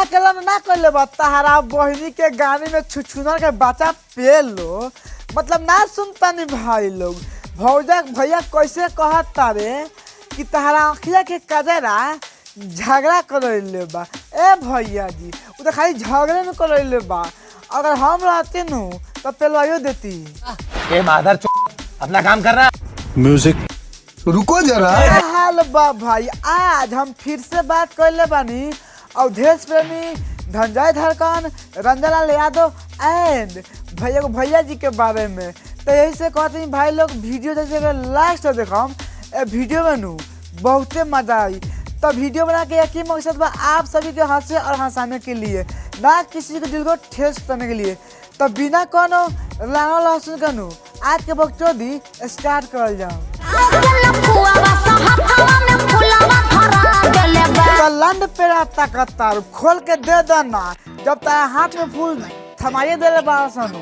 के लन ना कर ले तहरा बहनी के गाड़ी में छुछुनर के बच्चा पे लो मतलब ना सुनता नहीं भाई लोग भौजा भैया कैसे कहत तारे कि तहरा अखिया के कजरा झगड़ा कर ले बा। ए भैया जी वो तो खाली झगड़े में कर ले बा, अगर हम रहते नु तो पेलवाइयो देती। ए मादर अपना काम कर रहा म्यूजिक रुको जरा। हाल बा भाई, आज हम फिर से बात कर ले बानी अवधेश प्रेमी, धनंजय धड़कन, रंजनलाल यादव एंड भैया जी के बारे में। तो यही से कहते हैं भाई लोग वीडियो जैसे लास्ट देखम वीडियो में नू बहुते मजा आई। तो वीडियो बना के एक ही मकसद बा आप सभी के हंसे और हंसाने के लिए, ना किसी के दिल को ठेस करने के लिए। तो बिना कोनो लानो लहसुन कनु आज के बकचोदी स्टार्ट कर जाओ। तो लंड पेड़ा ताकतार खोल के दे देना, जब तारा हाथ में फूल थमाइए दे बाबा सनु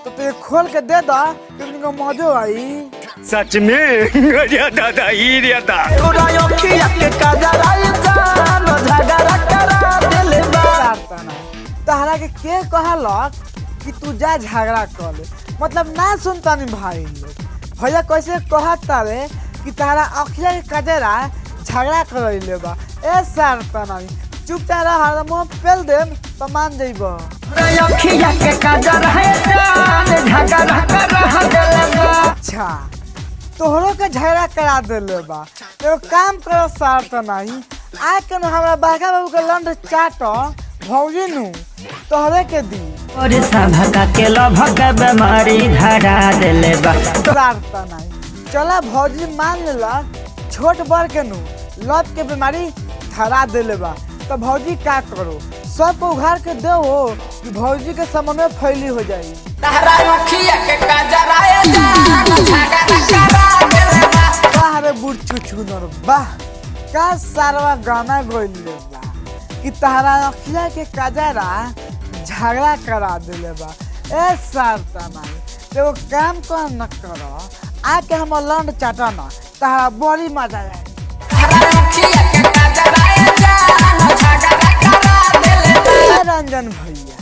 तो ते खोल के दे दा तुमको मौजो आई। सच में अरे दादा ही रे दा तोरा अखिया के काजरा जान झगड़ा करा देले बा। तहरा के कहलक कि तू जा झगड़ा कर ले, मतलब ना सुनता नहीं भाई लोग। भैया कैसे कहत तारे कि तहरा अखिया के काजरा झगड़ा कर ले बा। ए सर तना चुपचाप रह, मुंह पेल देम तो मान जइबो। अखिया के काजरा जान झगड़ा करा देले बा। अच्छा तोहरो के झगड़ा करा देले बा, तो काम करो सर तो नहीं आ के हमरा बाघा बाबू के लंड चाट भौजी नु तोहरे के दी और सभका के लभक बीमारी धरा देले बा। सर तो नहीं चला भौजी मान लेला छोट बड़ के नु लत के बीमारी धरा देले बा। तो भौजी का करो सबको उघार के दो कि भौजी के समय में फैली हो जाई। अरे बुढ़ छुछुनर वाह का सारवा गाना गोइले बा कि तहरा अखिया के काजरा झगड़ा करा देले बा। ए सार तना तो काम कर न करो आके हम लंड चाटा ना तहरा बड़ी मजा आए। रंजन भैया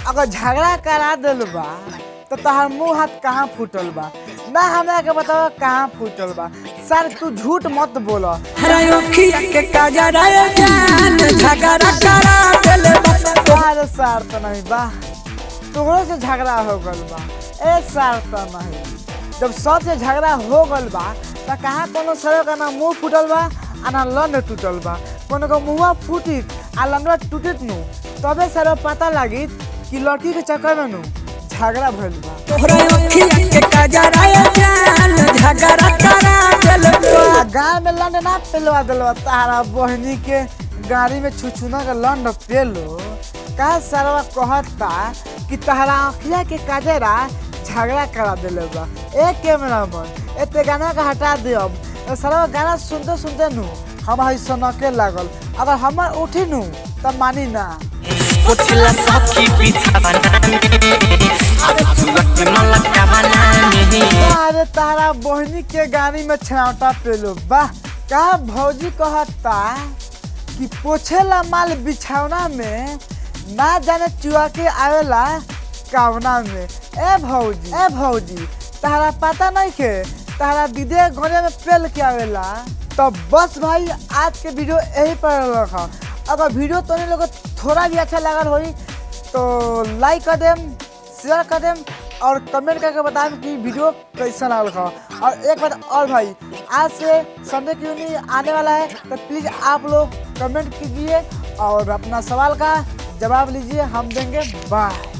अगर झगड़ा करा दिल बा तो तहार मुँह हाथ कहाँ फूटल बा, ना हमरा के बताओ कहाँ फूटल बा। सर तू झूठ मत बोलो। अरे सर तो नहीं बा तोहरो से झगड़ा हो गल बा। ए सर तो नहीं जब सबसे झगड़ा हो गल बा तो कहाँ कोनो सर का ना मुँह फूटल बा आ ना लंड टूटल बा। कोनो को मुँह फूटी आ लंगड़ा टूटित नु तबे सर पता लगी कि लड़की के चक्कर में नु झगड़ा भइल बा। गाँव में लंड ना पेलवा दिलवा तारा बहनी के गाड़ी में छुछुना के लंड पेलो का सरवा कहता कि तहरा अखिया के काजरा झगड़ा करा दिले बा। एक कैमरा मन एते गाना का हटा दे। अब सरवा गाना सुनते सुनते नु हम हई सनके लागल, अगर हमर उठी नु तब मानी ना। अरे तारा बहनी के गाड़ी में छावटा पेलो वाह का भौजी कहता कि पोछेला माल बिछौना में ना जाने चुआ के आवेला कावना में। ए भौजी तारा पता नहीं के तारा दीदे घरे में पेल के आवेला। तो बस भाई आज के वीडियो यही पर रखा। अगर वीडियो तो नहीं लोग थोड़ा भी अच्छा लगा होई तो लाइक कर देम, शेयर कर देम और कमेंट करके बताएं कि वीडियो कैसा लगा। और एक बात और भाई आज से संडे क्यों नहीं आने वाला है तो प्लीज़ आप लोग कमेंट कीजिए और अपना सवाल का जवाब लीजिए, हम देंगे। बाय।